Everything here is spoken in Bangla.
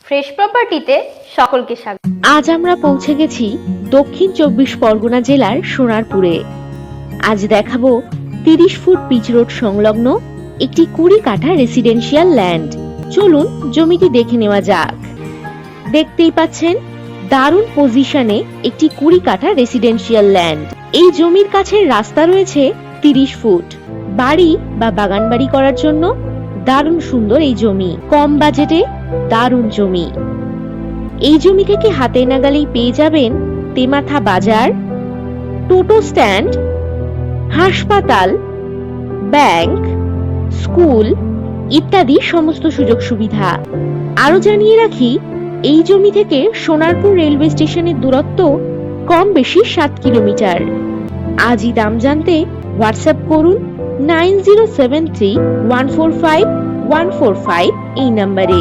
ফ্রেশ প্রপার্টিতে সকলকে স্বাগত। আজ আমরা পৌঁছে গেছি দক্ষিণ 24 পরগনা জেলার সোনারপুরে। আজ দেখাবো 30 ফুট পিচ রোড সংলগ্ন একটি 20 কাঠা রেসিডেন্সিয়াল ল্যান্ড। চলুন জমিটি দেখে নেওয়া যাক। দেখতেই পাচ্ছেন দারুণ পজিশনে একটি 20 কাঠা রেসিডেন্সিয়াল ল্যান্ড। এই জমির কাছে রাস্তা রয়েছে 30 ফুট। বাড়ি বা বাগান বাড়ি করার জন্য দারুণ সুন্দর এই জমি। কম বাজেটে দারুণ জমি। এই জমি থেকে হাতে নাগালেই পেয়ে যাবেন তেমাথা বাজার, টোটো স্ট্যান্ড, হাসপাতাল, ব্যাংক, স্কুল ইত্যাদি সমস্ত সুযোগ সুবিধা। আরো জানিয়ে রাখি, এই জমি থেকে সোনারপুর রেলওয়ে স্টেশনের দূরত্ব কম বেশি 7 কিলোমিটার। আজই দাম জানতে হোয়াটসঅ্যাপ করুন 9073145145 এই নম্বরে।